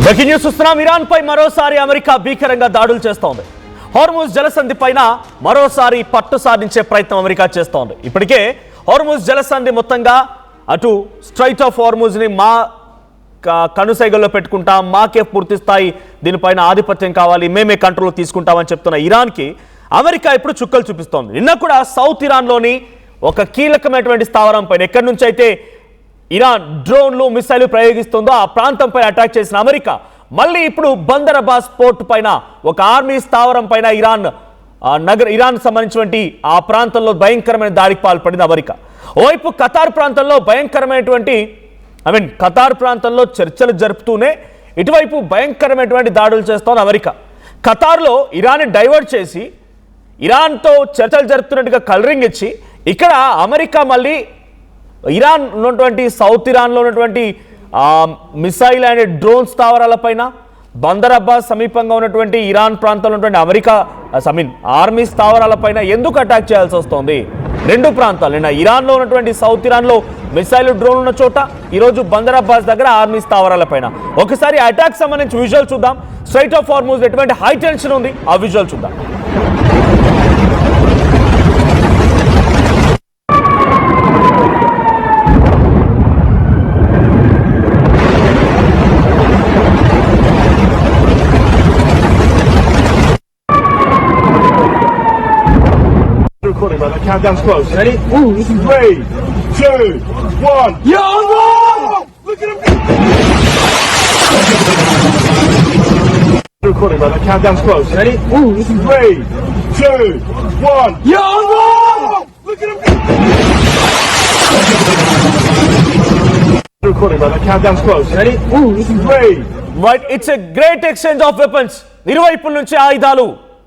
Breaking news చూస్తున్నాం. Iran పై మరోసారి America భీకరంగా దాడులు చేస్తోంది. హార్ముజ్ జలసంధి పైన మరోసారి పట్టు సాధించే ప్రయత్నం అమెరికా చేస్తోంది. ఇప్పటికే హార్ముజ్ జలసంధి మొత్తంగా అటు స్ట్రైట్ ఆఫ్ హార్ముజ్ ని మా కనుసైగల్లో పెట్టుకుంటాం, మాకే పూర్తి స్థాయి దీనిపైన ఆధిపత్యం కావాలి, మేమే కంట్రోల్ తీసుకుంటామని చెప్తున్న ఇరాన్కి అమెరికా ఇప్పుడు చుక్కలు చూపిస్తోంది. నిన్న కూడా సౌత్ ఇరాన్లోని ఒక కీలకమైనటువంటి స్థావరం పైన ఎక్కడి నుంచి అయితే ఇరాన్ డ్రోన్లు మిసైల్ ప్రయోగిస్తుందో ఆ ప్రాంతంపై అటాక్ చేసిన అమెరికా మళ్ళీ ఇప్పుడు బందర్ అబ్బాస్ పోర్ట్ పైన ఒక ఆర్మీ స్థావరం పైన ఇరాన్ సంబంధించినటువంటి ఆ ప్రాంతంలో భయంకరమైన దాడికి పాల్పడింది అమెరికా. ఓవైపు ఖతార్ ప్రాంతంలో భయంకరమైనటువంటి ఖతార్ ప్రాంతంలో చర్చలు జరుపుతూనే ఇటువైపు భయంకరమైనటువంటి దాడులు చేస్తోంది అమెరికా. ఖతార్లో ఇరాన్ని డైవర్ట్ చేసి ఇరాన్తో చర్చలు జరుపుతున్నట్టుగా కలరింగ్ ఇచ్చి ఇక్కడ అమెరికా మళ్ళీ ఇరాన్ ఉన్నటువంటి సౌత్ ఇరాన్లో ఉన్నటువంటి మిసైల్ అండ్ డ్రోన్ స్థావరాలపైన బందర్ అబ్బాస్ సమీపంగా ఉన్నటువంటి ఇరాన్ ప్రాంతంలో ఉన్నటువంటి ఆర్మీ స్థావరాలపైన ఎందుకు అటాక్ చేయాల్సి వస్తుంది? రెండు ప్రాంతాలు, నిన్న ఇరాన్లో ఉన్నటువంటి సౌత్ ఇరాన్లో మిసైల్ డ్రోన్ ఉన్న చోట, ఈరోజు బందర్ అబ్బాస్ దగ్గర ఆర్మీ స్థావరాలపైన. ఒకసారి అటాక్ సంబంధించి విజువల్ చూద్దాం. స్ట్రైట్ ఆఫ్ హార్ముజ్ ఎటువంటి హై టెన్షన్ ఉంది, ఆ విజువల్ చూద్దాం. Recording, brother. Countdown's close. Ready? Ooh, this is 3, 2, 1. Yo, no! Look at him! Recording, brother. Countdown's close. Ready? Ooh, this is 3, 2, 1. Yo, no! Look at him! Recording, brother. Countdown's close. Ready? Ooh, this is 3. Right, it's a great exchange of weapons. ఇరువైపుల నుంచి ఆయుధాలు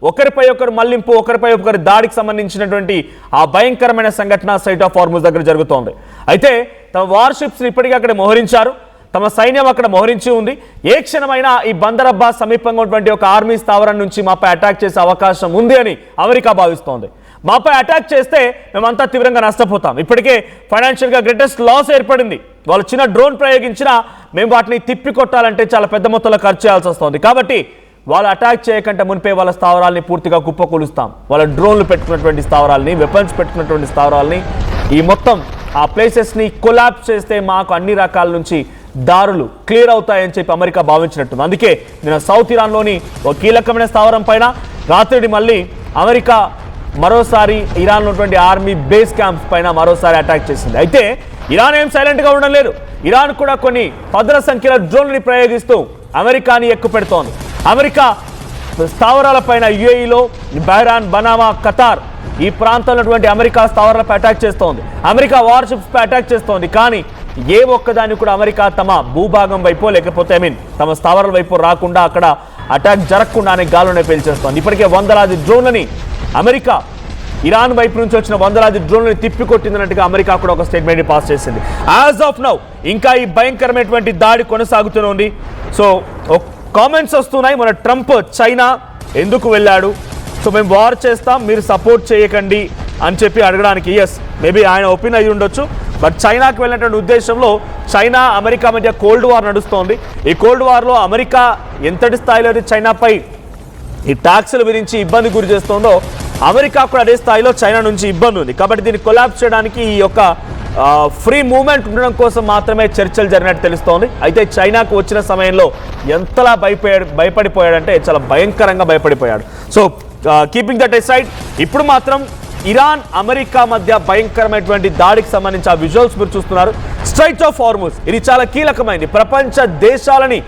ఒకరిపై ఒకరు మళ్లింపు, ఒకరిపై ఒకరి దాడికి సంబంధించినటువంటి ఆ భయంకరమైన సంఘటన స్ట్రైట్ ఆఫ్ హార్ముజ్ దగ్గర జరుగుతోంది. అయితే తమ వార్షిప్స్ ఇప్పటికీ అక్కడ మోహరించారు, తమ సైన్యం అక్కడ మోహరించి ఉంది. ఏ క్షణమైనా ఈ బందర్ అబ్బాస్ సమీపంగా ఉన్నటువంటి ఒక ఆర్మీ స్థావరం నుంచి మాపై అటాక్ చేసే అవకాశం ఉంది అని అమెరికా భావిస్తోంది. మాపై అటాక్ చేస్తే మేమంతా తీవ్రంగా నష్టపోతాం. ఇప్పటికే ఫైనాన్షియల్గా గ్రేటెస్ట్ లాస్ ఏర్పడింది. వాళ్ళు చిన్న డ్రోన్ ప్రయోగించినా మేము వాటిని తిప్పి కొట్టాలంటే చాలా పెద్ద మొత్తంలో ఖర్చు చేయాల్సి వస్తుంది. కాబట్టి వాళ్ళు అటాక్ చేయకంటే మునిపే వాళ్ళ స్థావరాలని పూర్తిగా కుప్పకూలుస్తాం. వాళ్ళ డ్రోన్లు పెట్టుకున్నటువంటి స్థావరాలని, వెపన్స్ పెట్టుకున్నటువంటి స్థావరాలని, ఈ మొత్తం ఆ ప్లేసెస్ని కొలాప్స్ చేస్తే మాకు అన్ని రకాల నుంచి దారులు క్లియర్ అవుతాయని చెప్పి అమెరికా భావించినట్టుంది. అందుకే నిన్న సౌత్ ఇరాన్లోని ఒక కీలకమైన స్థావరం పైన రాత్రి మళ్ళీ అమెరికా మరోసారి ఇరాన్ ఉన్నటువంటి ఆర్మీ బేస్ క్యాంప్స్ పైన మరోసారి అటాక్ చేసింది. అయితే ఇరాన్ ఏం సైలెంట్గా ఉండడం లేదు. ఇరాన్ కూడా కొన్ని పదుల సంఖ్యలో డ్రోన్లని ప్రయోగిస్తూ అమెరికాని ఎక్కుపెడుతోంది. అమెరికా స్థావరాలపైన యుఏఈలో బహ్రాన్, బనామా, ఖతార్ ఈ ప్రాంతంలో అమెరికా స్థావరాలపై అటాక్ చేస్తోంది. అమెరికా వార్షిప్స్ పై అటాక్ చేస్తోంది. కానీ ఏ ఒక్కదాన్ని కూడా అమెరికా తమ భూభాగం వైపు లేకపోతే తమ స్థావరాల వైపు రాకుండా అక్కడ అటాక్ జరగకుండానే గాల్లోనే పేల్చేస్తోంది. ఇప్పటికే వందలాది డ్రోన్లని అమెరికా ఇరాన్ వైపు నుంచి వచ్చిన వందలాది డ్రోన్లను తిప్పికొట్టిందన్నట్టుగా అమెరికా కూడా ఒక స్టేట్మెంట్ పాస్ చేసింది. యాజ్ ఆఫ్ నౌ ఇంకా ఈ భయంకరమైనటువంటి దాడి కొనసాగుతూనే ఉంది. సో కామెంట్స్ వస్తున్నాయి, మన ట్రంప్ చైనా ఎందుకు వెళ్ళాడు, సో మేము వార్ చేస్తాం మీరు సపోర్ట్ చేయకండి అని చెప్పి అడగడానికి. ఎస్, మేబీ ఆయన ఒపీనియన్ అయి ఉండొచ్చు. బట్ చైనాకి వెళ్ళినటువంటి ఉద్దేశంలో చైనా అమెరికా మధ్య కోల్డ్ వార్ నడుస్తోంది. ఈ కోల్డ్ వార్లో అమెరికా ఎంతటి స్థాయిలో చైనాపై ఈ ట్యాక్సుల విధించి ఇబ్బంది గురి చేస్తోందో అమెరికా కూడా అదే స్థాయిలో చైనా నుంచి ఇబ్బంది ఉంది. కాబట్టి దీన్ని కొలాప్స్ చేయడానికి ఈ యొక్క ఫ్రీ మూవ్మెంట్ ఉండడం కోసం మాత్రమే చర్చలు జరిగినట్టు తెలుస్తోంది. అయితే చైనాకు వచ్చిన సమయంలో ఎంతలా భయపడిపోయాడంటే చాలా భయంకరంగా భయపడిపోయాడు. సో కీపింగ్ దట్ ఎసైడ్, ఇప్పుడు మాత్రం ఇరాన్ అమెరికా మధ్య భయంకరమైనటువంటి దాడికి సంబంధించి ఆ విజువల్స్ మీరు చూస్తున్నారు. స్ట్రైట్ ఆఫ్ హార్ముజ్ ఇది చాలా కీలకమైనది. ప్రపంచ దేశాలని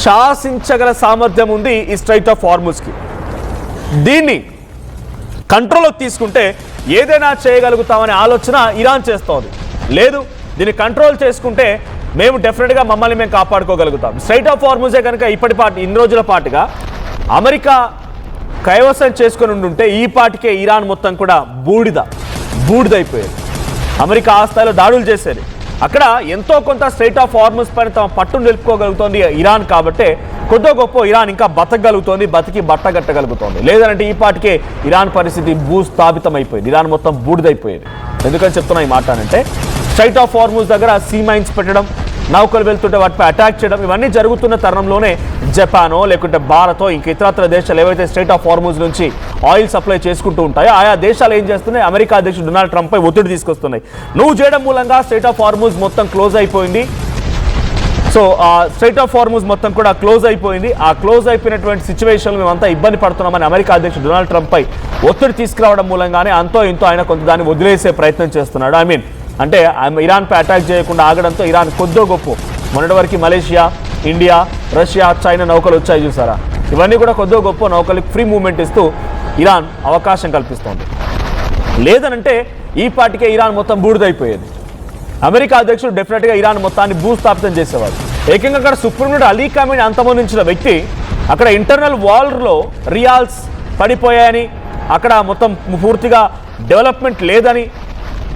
శాసించగల సామర్థ్యం ఉంది ఈ స్ట్రైట్ ఆఫ్ హార్ముజ్కి. దీన్ని కంట్రోల్లోకి తీసుకుంటే ఏదైనా చేయగలుగుతామనే ఆలోచన ఇరాన్ చేస్తోంది. లేదు, దీన్ని కంట్రోల్ చేసుకుంటే మేము డెఫినెట్గా మమ్మల్ని మేము కాపాడుకోగలుగుతాం. స్ట్రైట్ ఆఫ్ హార్ముజే కనుక ఇన్ని రోజుల పాటుగా అమెరికా కైవసం చేసుకుని ఉండుంటే ఈ పాటికే ఇరాన్ మొత్తం కూడా బూడిదైపోయేది. అమెరికా ఆ స్థాయిలో దాడులు చేసేది. అక్కడ ఎంతో కొంత స్ట్రైట్ ఆఫ్ హార్ముజ్ పైన తమ పట్టును నిలుపుకోగలుగుతోంది ఇరాన్. కాబట్టి కొద్దో గొప్ప ఇరాన్ ఇంకా బతకగలుగుతోంది, బతికి బట్టగట్టగలుగుతోంది. లేదంటే ఈ పాటికే ఇరాన్ పరిస్థితి భూస్థాపితం అయిపోయింది, ఇరాన్ మొత్తం బూడిదైపోయేది. ఎందుకని చెప్తున్నా ఈ మాట అంటే స్ట్రైట్ ఆఫ్ హార్ముజ్ దగ్గర సీ మైన్స్ పెట్టడం, నౌకలు వెళ్తుంటే వాటిపై అటాక్ చేయడం ఇవన్నీ జరుగుతున్న తరుణంలోనే జపానో లేకుంటే భారతో ఇంక ఇతరత్ర దేశాలు ఏవైతే స్ట్రైట్ ఆఫ్ హార్మూజ్ నుంచి ఆయిల్ సప్లై చేసుకుంటూ ఉంటాయో ఆయా దేశాలు ఏం చేస్తున్నాయి, అమెరికా అధ్యక్షుడు డొనాల్డ్ ట్రంప్ పై ఒత్తిడి తీసుకొస్తున్నాయి. నువ్వు చేయడం మూలంగా స్ట్రైట్ ఆఫ్ హార్మూజ్ మొత్తం క్లోజ్ అయిపోయింది. సో ఆ స్ట్రైట్ ఆఫ్ హార్మూజ్ మొత్తం కూడా క్లోజ్ అయిపోయింది. ఆ క్లోజ్ అయిపోయినటువంటి సిచ్యువేషన్ మేమంతా ఇబ్బంది పడుతున్నామని అమెరికా అధ్యక్షుడు డొనాల్డ్ ట్రంప్ పై ఒత్తిడి తీసుకురావడం మూలంగానే అంతో ఇంతో ఆయన కొంత దాన్ని వదిలేసే ప్రయత్నం చేస్తున్నాడు. అంటే ఇరాన్పై అటాక్ చేయకుండా ఆగడంతో ఇరాన్ కొద్దో గొప్ప మొన్నటి వరకు మలేషియా, ఇండియా, రష్యా, చైనా నౌకలు వచ్చాయి చూసారా, ఇవన్నీ కూడా కొద్దో గొప్ప నౌకలకు ఫ్రీ మూవ్మెంట్ ఇస్తూ ఇరాన్ అవకాశం కల్పిస్తోంది. లేదనంటే ఈ పాటికే ఇరాన్ మొత్తం బూడిదైపోయేది. అమెరికా అధ్యక్షుడు డెఫినెట్గా ఇరాన్ మొత్తాన్ని భూస్థాపితం చేసేవాడు. ఏకంగా అక్కడ సుప్రీం కోర్టు అలీ ఖామేని అంతమొందించిన వ్యక్తి అక్కడ ఇంటర్నల్ వార్లో రియాల్స్ పడిపోయాయని, అక్కడ మొత్తం పూర్తిగా డెవలప్మెంట్ లేదని,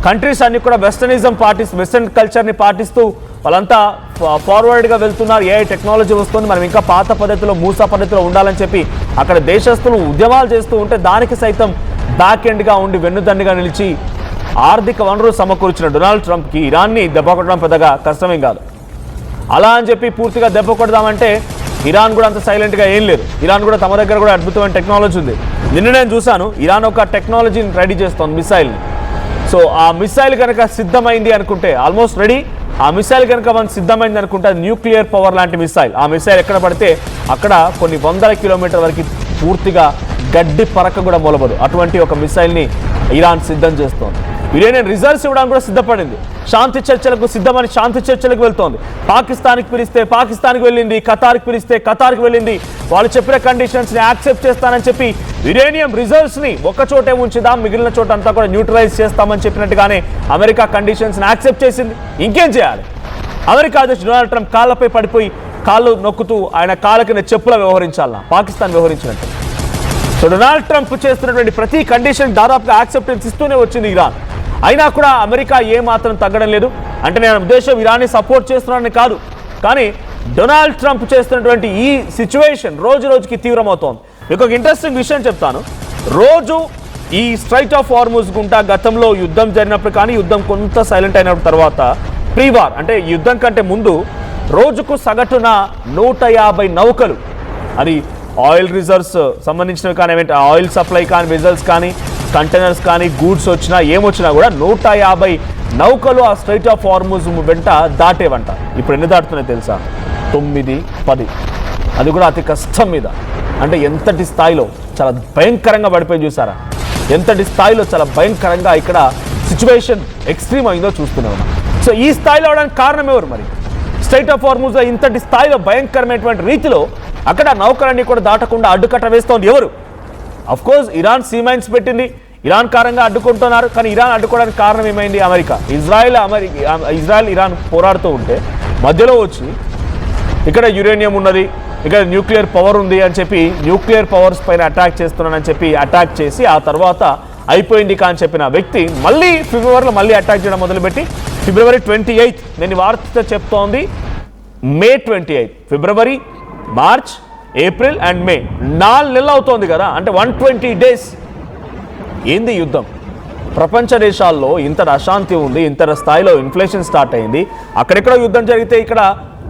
కంట్రీస్ అన్ని కూడా వెస్టర్న్ కల్చర్ని పాటిస్తూ వాళ్ళంతా ఫార్వర్డ్గా వెళ్తున్నారు, ఏఐ టెక్నాలజీ వస్తుంది, మనం ఇంకా పాత పద్ధతిలో మూసా పద్ధతిలో ఉండాలని చెప్పి అక్కడ దేశస్తులు ఉద్యమాలు చేస్తూ ఉంటే దానికి సైతం బ్యాక్ ఎండ్గా ఉండి వెన్నుదన్నుగా నిలిచి ఆర్థిక వనరులు సమకూర్చిన డొనాల్డ్ ట్రంప్కి ఇరాన్ని దెబ్బ కొట్టడం పెద్దగా కష్టమేం కాదు. అలా అని చెప్పి పూర్తిగా దెబ్బ కొడదామంటే ఇరాన్ కూడా అంత సైలెంట్గా ఏం లేదు. ఇరాన్ కూడా తమ దగ్గర కూడా అద్భుతమైన టెక్నాలజీ ఉంది. నిన్న నేను చూశాను, ఇరాన్ ఒక టెక్నాలజీని రెడీ చేస్తోంది, మిసైల్ని. సో ఆ మిసైల్ కనుక సిద్ధమైంది అనుకుంటే, ఆల్మోస్ట్ రెడీ, ఆ మిసైల్ కనుక మనం సిద్ధమైంది అనుకుంటే న్యూక్లియర్ పవర్ లాంటి మిసైల్. ఆ మిసైల్ ఎక్కడ పడితే అక్కడ కొన్ని వందల కిలోమీటర్ల వరకు పూర్తిగా గడ్డి పరక కూడా మొలబదు. అటువంటి ఒక మిసైల్ని ఇరాన్ సిద్ధం చేస్తోంది. యురేనియన్ రిజర్వ్స్ ఇవ్వడానికి కూడా సిద్ధపడింది. శాంతి చర్చలకు సిద్ధమని శాంతి చర్చలకు వెళ్తోంది. పాకిస్తాన్కి పిలిస్తే పాకిస్తాన్కి వెళ్ళింది, ఖతార్కి పిలిస్తే ఖతార్కి వెళ్ళింది. వాళ్ళు చెప్పిన కండిషన్స్ని యాక్సెప్ట్ చేస్తానని చెప్పి యురేనియం రిజర్వ్స్ని ఒక్కచోటే ఉంచుదాం, మిగిలిన చోట అంతా కూడా న్యూట్రలైజ్ చేస్తామని చెప్పినట్టుగానే అమెరికా కండిషన్స్ని యాక్సెప్ట్ చేసింది. ఇంకేం చేయాలి? అమెరికా అధ్యక్షుడు డొనాల్డ్ ట్రంప్ కాళ్ళపై పడిపోయి కాళ్ళు నొక్కుతూ ఆయన కాళ్ళకి చెప్పులా వ్యవహరించాలన్నా పాకిస్తాన్ వ్యవహరించినట్టు. సో డొనాల్డ్ ట్రంప్ చేస్తున్నటువంటి ప్రతి కండిషన్ దాదాపుగా యాక్సెప్టెన్స్ ఇస్తూనే వచ్చింది ఇరాన్. అయినా కూడా అమెరికా ఏమాత్రం తగ్గడం లేదు. అంటే నేను ఉద్దేశం ఇరాన్ని సపోర్ట్ చేస్తున్నానని కాదు, కానీ డొనాల్డ్ ట్రంప్ చేస్తున్నటువంటి ఈ సిచ్యువేషన్ రోజు రోజుకి తీవ్రమవుతోంది. మీకు ఒక ఇంట్రెస్టింగ్ విషయం చెప్తాను. రోజు ఈ స్ట్రైట్ ఆఫ్ హార్మూజ్ గుంటా గతంలో యుద్ధం జరిగినప్పుడు కానీ యుద్ధం కొంత సైలెంట్ అయినప్పుడు తర్వాత ప్రీవార్ అంటే యుద్ధం కంటే ముందు రోజుకు సగటున 150 నౌకలు, అది ఆయిల్ రిజర్వ్స్ సంబంధించినవి కానీ, ఆయిల్ సప్లై కానీ, వెజల్స్ కానీ, కంటైనర్స్ కానీ, గూడ్స్ వచ్చినా ఏమొచ్చినా కూడా 150 నౌకలు ఆ స్ట్రైట్ ఆఫ్ హార్మూజ్ వెంట దాటేవంట. ఇప్పుడు ఎన్ని దాటుతున్నాయి తెలుసా? 9, 10. అది కూడా అతి కష్టం మీద. అంటే ఎంతటి స్థాయిలో చాలా భయంకరంగా పడిపోయి చూసారా? ఎంతటి స్థాయిలో చాలా భయంకరంగా ఇక్కడ సిచ్యువేషన్ ఎక్స్ట్రీమ్ అయిందో చూస్తూనే ఉన్నాం. సో ఈ స్థాయిలో అవడానికి కారణం ఎవరు? మరి స్ట్రైట్ ఆఫ్ హార్మూజ్ ఇంతటి స్థాయిలో భయంకరమైనటువంటి రీతిలో అక్కడ నౌకలన్నీ కూడా దాటకుండా అడ్డుకట్ట వేస్తోంది ఎవరు? అఫ్కోర్స్ ఇరాన్ సీమైన్స్ పెట్టింది, ఇరాన్ కారంగా అడ్డుకుంటున్నారు. కానీ ఇరాన్ అడ్డుకోవడానికి కారణం ఏమైంది? అమెరికా. ఇజ్రాయెల్ ఇరాన్ పోరాడుతూ ఉంటే మధ్యలో వచ్చి ఇక్కడ యురేనియం ఉన్నది, ఇక్కడ న్యూక్లియర్ పవర్ ఉంది అని చెప్పి న్యూక్లియర్ పవర్స్ పైన అటాక్ చేస్తున్నానని చెప్పి అటాక్ చేసి ఆ తర్వాత అయిపోయింది కానీ చెప్పిన వ్యక్తి మళ్ళీ ఫిబ్రవరిలో మళ్ళీ అటాక్ చేయడం మొదలుపెట్టి ఫిబ్రవరి 28 నేను వార్త చెప్తోంది మే 28, ఫిబ్రవరి, మార్చ్, ఏప్రిల్ అండ్ మే 4 నెలలు అవుతోంది కదా. అంటే 120 డేస్. ఏంది యుద్ధం? ప్రపంచ దేశాల్లో ఇంత అశాంతి ఉంది, ఇంత స్థాయిలో ఇన్ఫ్లేషన్ స్టార్ట్ అయింది. అక్కడెక్కడ యుద్ధం జరిగితే ఇక్కడ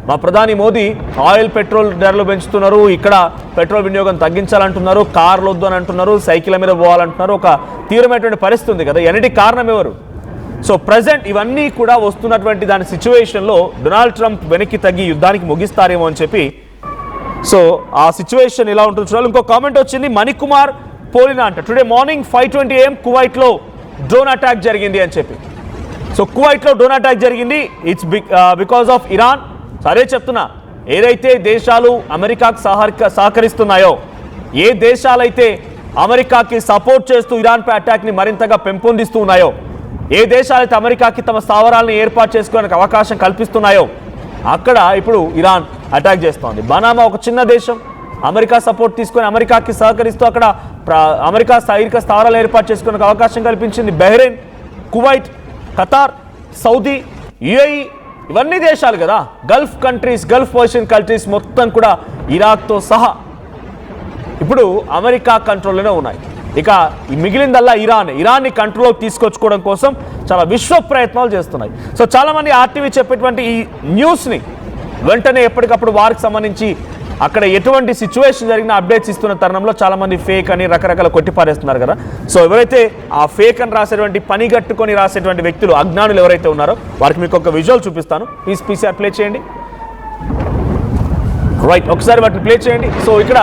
మా ప్రధాని మోదీ ఆయిల్ పెట్రోల్ ధరలు పెంచుతున్నారు, ఇక్కడ పెట్రోల్ వినియోగం తగ్గించాలంటున్నారు, కార్లు వద్దు అని అంటున్నారు, సైకిల్ మీద పోవాలంటున్నారు. ఒక తీవ్రమైనటువంటి పరిస్థితి ఉంది కదా. ఎన్నిటికి కారణం ఎవరు? సో ప్రజెంట్ ఇవన్నీ కూడా వస్తున్నటువంటి దాని సిచ్యువేషన్లో డొనాల్డ్ ట్రంప్ వెనక్కి తగ్గి యుద్ధానికి ముగిస్తారేమో అని చెప్పి, సో ఆ సిచ్యువేషన్ ఇలా ఉంటుంది చూడాలి. ఇంకో కామెంట్ వచ్చింది, మణికుమార్ పోలినా అంట, టుడే మార్నింగ్ 5:20 AM కువైట్లో డ్రోన్ అటాక్ జరిగింది అని చెప్పి. సో కువైట్లో డ్రోన్ అటాక్ జరిగింది, ఇట్స్ బికాస్ ఆఫ్ ఇరాన్. సరే చెప్తున్నా, ఏదైతే దేశాలు అమెరికాకు సహకరిస్తున్నాయో, ఏ దేశాలైతే అమెరికాకి సపోర్ట్ చేస్తూ ఇరాన్పై అటాక్ని మరింతగా పెంపొందిస్తూ ఉన్నాయో, ఏ దేశాలైతే అమెరికాకి తమ స్థావరాలను ఏర్పాటు చేసుకోవడానికి అవకాశం కల్పిస్తున్నాయో అక్కడ ఇప్పుడు ఇరాన్ అటాక్ చేస్తోంది. బనామా ఒక చిన్న దేశం, అమెరికా సపోర్ట్ తీసుకొని అమెరికాకి సహకరిస్తూ అక్కడ అమెరికా సైనిక స్థావరాలు ఏర్పాటు చేసుకోవడానికి అవకాశం కల్పించింది. Bahrain, Kuwait, Qatar, Saudi, UAE ఇవన్నీ దేశాలు కదా, Gulf countries, Gulf Persian countries మొత్తం కూడా ఇరాక్తో సహా ఇప్పుడు అమెరికా కంట్రోల్లోనే ఉన్నాయి. ఇక ఈ మిగిలిందల్లా ఇరాన్ని కంట్రోల్లోకి తీసుకొచ్చుకోవడం కోసం చాలా విశ్వ ప్రయత్నాలు చేస్తున్నాయి. సో చాలామంది ఆర్టీవీ చెప్పేటువంటి ఈ న్యూస్ని వెంటనే ఎప్పటికప్పుడు వారికి సంబంధించి అక్కడ ఎటువంటి సిచ్యువేషన్ జరిగిన అప్డేట్స్ ఇస్తున్న తరుణంలో చాలామంది ఫేక్ అని రకరకాల కొట్టిపారేస్తున్నారు కదా. సో ఎవరైతే ఆ ఫేక్ అని రాసేటువంటి పని కట్టుకొని రాసేటువంటి వ్యక్తులు అజ్ఞానులు ఎవరైతే ఉన్నారో వారికి మీకు ఒక విజువల్ చూపిస్తాను. ప్లీజ్ పీసీఆర్ ప్లే చేయండి. రైట్, ఒకసారి వాటిని ప్లే చేయండి. సో ఇక్కడ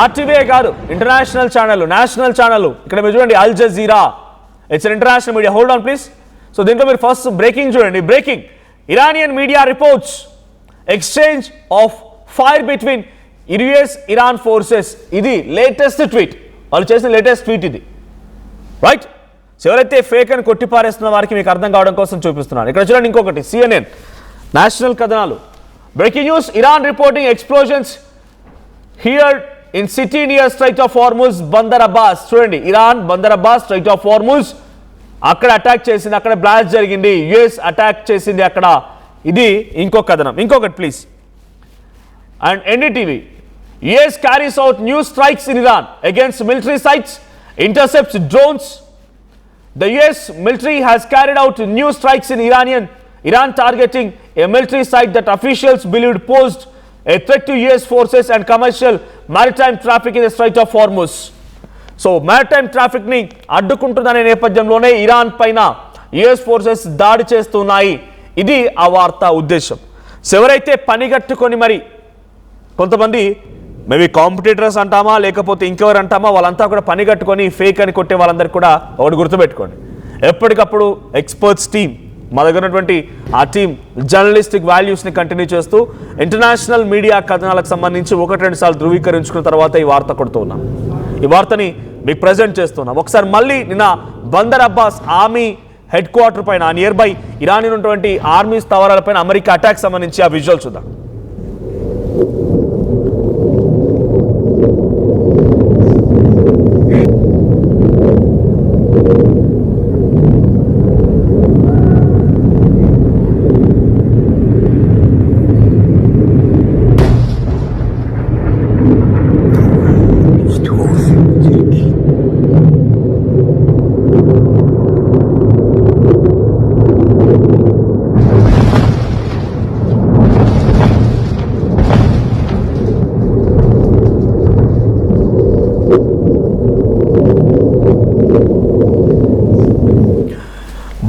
ఆర్టీవీ కాదు, ఇంటర్నేషనల్ ఛానల్, నేషనల్ ఛానల్, ఇక్కడ మీరు చూడండి Al Jazeera, it's an international media. Hold on please. So దీంట్లో మీరు ఫస్ట్ బ్రేకింగ్ చూడండి. Breaking, Iranian media reports exchange of fire between Iran forces. ఇది లేటెస్ట్ ట్వీట్, వాళ్ళు చేసిన లేటెస్ట్ ట్వీట్ ఇది. రైట్, సో ఎవరైతే ఫేక్ అని కొట్టిపారేస్తున్న వారికి మీకు అర్థం కావడం కోసం చూపిస్తున్నాను. ఇక్కడ చూడండి ఇంకొకటి, CNN నేషనల్ కథనాలు. Breaking news, Iran reporting explosions here in city near Strait of Hormuz, Bandar Abbas. చూడండి, Iran Bandar Abbas Strait of Hormuz అక్కడ అటాక్ చేసింది, అక్కడ బ్లాస్ట్ జరిగింది, US అటాక్ చేసింది అక్కడ. ఇది ఇంకొక కథనం. ఇంకొకటి please. And NDTV, US carries out new strikes in Iran against military sites, intercepts drones. The US military has carried out new strikes in Iran targeting a military site that officials believed posed a threat to US forces and commercial maritime traffic in the Strait of Hormuz. So maritime traffic ni addukuntunదనే నేపథ్యంలోనే Iran పైన US forces దాడి చేస్తున్నాయి. ఇది ఆ వార్త ఉద్దేశం. So ఎవరైతే పనిగట్టుకొని మరి కొంతమంది మేబీ కాంపిటీటర్స్ అంటామా లేకపోతే ఇంకెవరు అంటామా, వాళ్ళంతా కూడా పని కట్టుకొని ఫేక్ అని కొట్టే వాళ్ళందరికీ కూడా ఒకటి గుర్తుపెట్టుకోండి, ఎప్పటికప్పుడు ఎక్స్పర్ట్స్ టీం, మా దగ్గర ఉన్నటువంటి ఆ టీం జర్నలిస్టిక్ వాల్యూస్ని కంటిన్యూ చేస్తూ ఇంటర్నేషనల్ మీడియా కథనాలకు సంబంధించి 1-2 సార్లు ధృవీకరించుకున్న తర్వాత ఈ వార్త కొడుతున్నాం. ఈ వార్తని మీకు ప్రజెంట్ చేస్తున్నాం. ఒకసారి మళ్ళీ నిన్న Bandar Abbas army head quarter పైన, నియర్ బై ఇరాన్ ఉన్నటువంటి ఆర్మీ స్థావరాలపైన అమెరికా అటాక్ సంబంధించి ఆ విజువల్ చూద్దాం.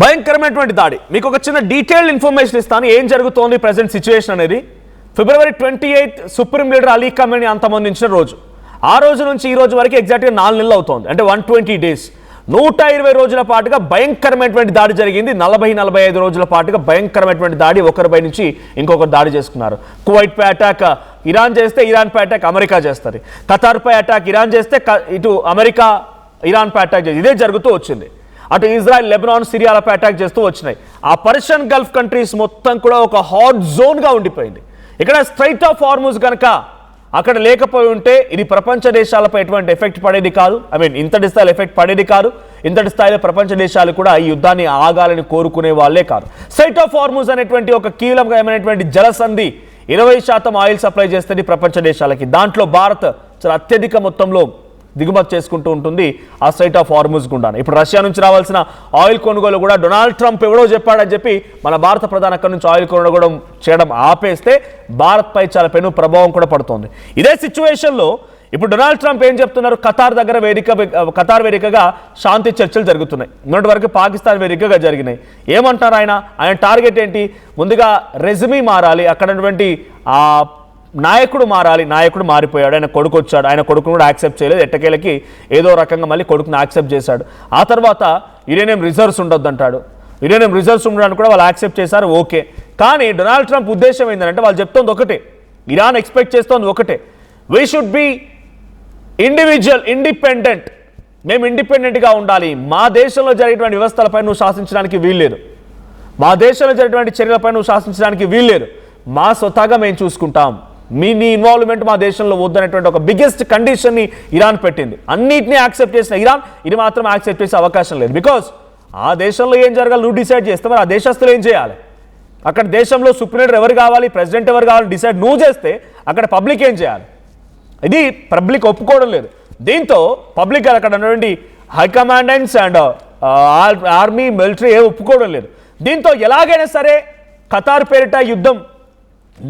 భయంకరమైనటువంటి దాడి. మీకు ఒక చిన్న డీటెయిల్డ్ ఇన్ఫర్మేషన్ ఇస్తాను, ఏం జరుగుతోంది ప్రజెంట్ సిచ్యువేషన్ అనేది. February 28 supreme leader Ali Khamenei అంతమొందించిన రోజు. ఆ రోజు నుంచి ఈ రోజు వరకు ఎగ్జాక్ట్గా 4 నెలలు అవుతోంది, అంటే 120 days. 120 రోజుల పాటుగా భయంకరమైనటువంటి దాడి జరిగింది. 40-45 రోజుల పాటుగా భయంకరమైనటువంటి దాడి, ఒకరిపై నుంచి ఇంకొకరు దాడి చేసుకున్నారు. కువైట్ పై అటాక్ ఇరాన్ చేస్తే, ఇరాన్ పై అటాక్ అమెరికా చేస్తుంది. ఖతార్ పై అటాక్ ఇరాన్ చేస్తే, ఇటు అమెరికా ఇరాన్ పై అటాక్ చేసి, ఇదే జరుగుతూ వచ్చింది. అటు ఇజ్రాయెల్, లెబనాన్, సిరియాలపై అటాక్ చేస్తూ వచ్చినాయి. ఆ పర్షియన్ గల్ఫ్ కంట్రీస్ మొత్తం కూడా ఒక హాట్ జోన్గా ఉండిపోయింది. ఇక్కడ స్ట్రైట్ ఆఫ్ హార్ముజ్ కనుక అక్కడ లేకపోయి ఉంటే ఇది ప్రపంచ దేశాలపై ఎటువంటి ఎఫెక్ట్ పడేది కాదు. ఇంతటి స్థాయిలో ఎఫెక్ట్ పడేది కాదు. ఇంతటి స్థాయిలో ప్రపంచ దేశాలు కూడా ఈ యుద్ధాన్ని ఆగాలని కోరుకునే వాళ్ళే కాదు. స్ట్రైట్ ఆఫ్ హార్ముజ్ అనేటువంటి ఒక కీలకమైనటువంటి జలసంధి 20% ఆయిల్ సప్లై చేస్తుంది ప్రపంచ దేశాలకి. దాంట్లో భారత్ చాలా అత్యధిక మొత్తంలో దిగుమతి చేసుకుంటూ ఉంటుంది ఆ స్ట్రైట్ ఆఫ్ హార్ముజ్ గుండా. ఇప్పుడు రష్యా నుంచి రావాల్సిన ఆయిల్ కొనుగోలు కూడా డొనాల్డ్ ట్రంప్ ఎవడో చెప్పాడని చెప్పి మన భారత ప్రధాని అక్కడి నుంచి ఆయిల్ కొనుగోలు చేయడం ఆపేస్తే భారత్పై చాలా పెను ప్రభావం కూడా పడుతోంది. ఇదే సిచ్యువేషన్లో ఇప్పుడు డొనాల్డ్ ట్రంప్ ఏం చెప్తున్నారు, ఖతార్ వేదికగా శాంతి చర్చలు జరుగుతున్నాయి. మొన్నటి వరకు పాకిస్తాన్ వేదికగా జరిగినాయి. ఏమంటారు ఆయన టార్గెట్ ఏంటి, ముందుగా రెజ్యూమీ మారాలి, అక్కడ ఉన్నటువంటి నాయకుడు మారాలి. నాయకుడు మారిపోయాడు, ఆయన కొడుకు వచ్చాడు, ఆయన కొడుకును కూడా యాక్సెప్ట్ చేయలేదు, ఎట్టకేలకి ఏదో రకంగా మళ్ళీ కొడుకుని యాక్సెప్ట్ చేశాడు. ఆ తర్వాత యురేనియం రిజర్వ్స్ ఉండొద్దు అంటాడు. యురేనియం రిజర్వ్స్ ఉండడానికి కూడా వాళ్ళు యాక్సెప్ట్ చేశారు, ఓకే. కానీ డొనాల్డ్ ట్రంప్ ఉద్దేశం ఏంటంటే వాళ్ళు చెప్తోంది ఒకటే, ఇరాన్ ఎక్స్పెక్ట్ చేస్తోంది ఒకటే, వీ షుడ్ బి ఇండిపెండెంట్, మేము ఇండిపెండెంట్గా ఉండాలి. మా దేశంలో జరిగేటువంటి వ్యవస్థలపై నువ్వు శాసించడానికి వీల్లేదు, మా దేశంలో జరిగేటువంటి చర్యలపై నువ్వు శాసించడానికి వీల్లేదు, మా స్వతహాగా మేము చూసుకుంటాం, నీ ఇన్వాల్వ్మెంట్ మా దేశంలో వద్దనేటువంటి ఒక బిగ్గెస్ట్ కండిషన్ని ఇరాన్ పెట్టింది. అన్నిటినీ యాక్సెప్ట్ చేసిన ఇరాన్ ఇది మాత్రం యాక్సెప్ట్ చేసే అవకాశం లేదు. బికాస్ ఆ దేశంలో ఏం జరగాలి నువ్వు డిసైడ్ చేస్తే మరి ఆ దేశస్తులు ఏం చేయాలి? అక్కడ దేశంలో సుప్రీం లీడర్ ఎవరు కావాలి, ప్రెసిడెంట్ ఎవరు కావాలి డిసైడ్ నువ్వు చేస్తే అక్కడ పబ్లిక్ ఏం చేయాలి? ఇది పబ్లిక్ ఒప్పుకోవడం లేదు. దీంతో పబ్లిక్ అక్కడ ఉన్నటువంటి హైకమాండెంట్స్ అండ్ ఆర్మీ మిలిటరీ ఏ ఒప్పుకోవడం లేదు. దీంతో ఎలాగైనా సరే ఖతార్ పేరిట యుద్ధం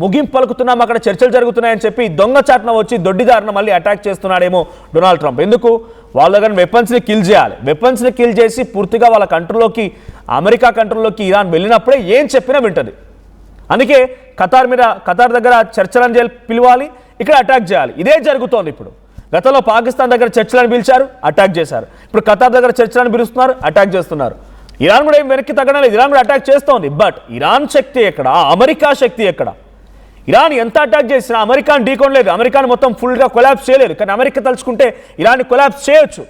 ముగింపు పలుకుతున్నాం, అక్కడ చర్చలు జరుగుతున్నాయని చెప్పి దొంగచాటున వచ్చి దొడ్డిదారిన మళ్ళీ అటాక్ చేస్తున్నాడేమో డొనాల్డ్ ట్రంప్. ఎందుకు? వాళ్ళ దగ్గర వెపన్స్ని కిల్ చేయాలి. వెపన్స్ని కిల్ చేసి పూర్తిగా వాళ్ళ కంట్రోల్లోకి, అమెరికా కంట్రోల్లోకి ఇరాన్ వెళ్ళినప్పుడే ఏం చెప్పినా వింటది. అందుకే ఖతార్ దగ్గర చర్చలను పిలవాలి, ఇక్కడ అటాక్ చేయాలి. ఇదే జరుగుతోంది ఇప్పుడు. గతంలో పాకిస్తాన్ దగ్గర చర్చలను పిలిచారు, అటాక్ చేశారు. ఇప్పుడు ఖతార్ దగ్గర చర్చలను పిలుస్తున్నారు, అటాక్ చేస్తున్నారు. ఇరాన్ కూడా ఏం వెనక్కి తగ్గడం లేదు, ఇరాన్ కూడా అటాక్ చేస్తోంది. బట్ ఇరాన్ శక్తి ఎక్కడ, అమెరికా శక్తి ఎక్కడ? ఇరాన్ ఎంత అటాక్ చేసినా అమెరికాను ఢీకొనలేదు, అమెరికాను మొత్తం ఫుల్గా కొలాప్స్ చేయలేదు. కానీ అమెరికా తలుచుకుంటే ఇరాన్ని కొలాప్స్ చేయొచ్చు.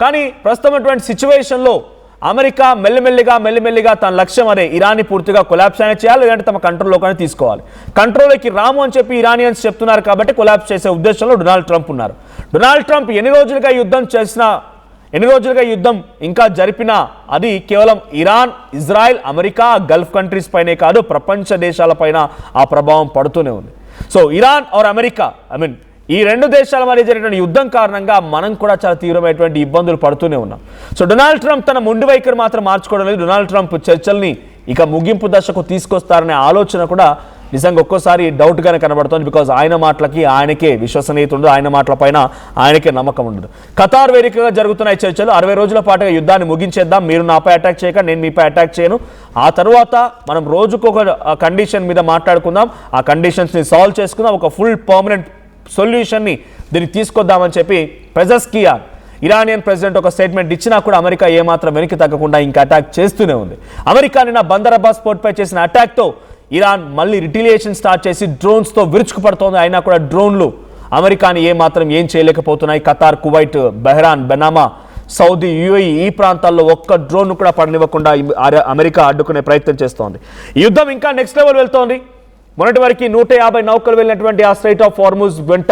కానీ ప్రస్తుతం సిచ్యువేషన్లో అమెరికా మెల్లిమెల్లిగా తన లక్ష్యం అదే, ఇరాన్ని పూర్తిగా కొలాప్స్ అయినా చేయాలి, లేదంటే తమ కంట్రోల్లోకి తీసుకోవాలి. కంట్రోల్లోకి రాము అని చెప్పి ఇరానియన్స్ చెప్తున్నారు కాబట్టి కొలాప్స్ చేసే ఉద్దేశంలో డొనాల్డ్ ట్రంప్ ఉన్నారు. డొనాల్డ్ ట్రంప్ ఎన్ని రోజులుగా యుద్ధం ఇంకా జరిపినా అది కేవలం Iran, Israel, America, Gulf countries పైనే కాదు, ప్రపంచ దేశాలపైన ఆ ప్రభావం పడుతూనే ఉంది. సో ఇరాన్ ఆర్ అమెరికా, ఈ రెండు దేశాల మధ్య జరిగిన యుద్ధం కారణంగా మనం కూడా చాలా తీవ్రమైనటువంటి ఇబ్బందులు పడుతూనే ఉన్నాం. సో డొనాల్డ్ ట్రంప్ తన మొండి వైఖరి మాత్రం మార్చుకోవడం లేదు. డొనాల్డ్ ట్రంప్ చర్చల్ని ఇక ముగింపు దశకు తీసుకొస్తారనే ఆలోచన కూడా నిజంగా ఒక్కోసారి డౌట్గానే కనబడుతుంది. బికాజ్ ఆయన మాటలకి ఆయనకే విశ్వసనీయత ఉండదు, ఆయన మాటల పైన ఆయనకే నమ్మకం ఉండదు. ఖతార్ వేదికగా జరుగుతున్న చర్చలు 60 రోజుల పాటుగా యుద్ధాన్ని ముగించేద్దాం, మీరు నాపై అటాక్ చేయక నేను మీపై అటాక్ చేయను, ఆ తర్వాత మనం రోజుకొక కండిషన్ మీద మాట్లాడుకుందాం, ఆ కండిషన్స్ని సాల్వ్ చేసుకుందాం, ఒక ఫుల్ పర్మనెంట్ సొల్యూషన్ని దీన్ని తీసుకొద్దామని చెప్పి పెజెస్కియాన్ ఇరానియన్ ప్రెసిడెంట్ ఒక స్టేట్మెంట్ ఇచ్చినా కూడా అమెరికా ఏమాత్రం వెనక్కి తగ్గకుండా ఇంకా అటాక్ చేస్తూనే ఉంది. అమెరికా నిన్న బందర్ అబ్బాస్ పోర్ట్పై చేసిన అటాక్తో ఇరాన్ మళ్ళీ రిటిలియేషన్ స్టార్ట్ చేసి డ్రోన్స్తో విరుచుకుపడుతోంది. అయినా కూడా డ్రోన్లు అమెరికాని ఏం చేయలేకపోతున్నాయి. ఖతార్, కువైట్, బెహ్రాన్, బెనామా, సౌదీ, యుఏఈ ఈ ప్రాంతాల్లో ఒక్క డ్రోన్ కూడా పడనివ్వకుండా అమెరికా అడ్డుకునే ప్రయత్నం చేస్తోంది. ఈ యుద్ధం ఇంకా నెక్స్ట్ లెవెల్ వెళ్తోంది. మొన్నటి వరకు 150 నౌకలు వెళ్ళినటువంటి ఆ స్ట్రైట్ ఆఫ్ హార్ముజ్ వెంట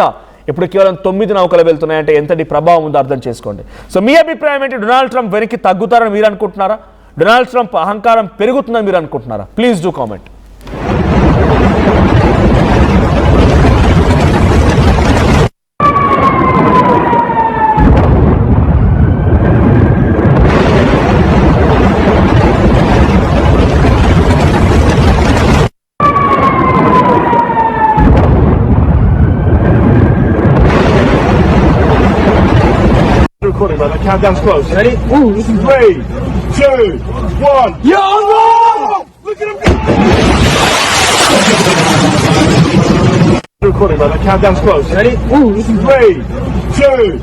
ఇప్పుడు కేవలం 9 నౌకలు వెళ్తున్నాయంటే ఎంతటి ప్రభావం ఉందో అర్థం చేసుకోండి. సో మీ అభిప్రాయం ఏంటి? డొనాల్డ్ ట్రంప్ వెనక్కి తగ్గుతారని మీరు అనుకుంటున్నారా? డొనాల్డ్ ట్రంప్ అహంకారం పెరుగుతుందని మీరు అనుకుంటున్నారా? Please do comment. Recording, brother. Countdown's close. Ready? 3, 2, 1. Yo! Look at him go! Recording, brother. Countdown's close. Ready? 3, 2.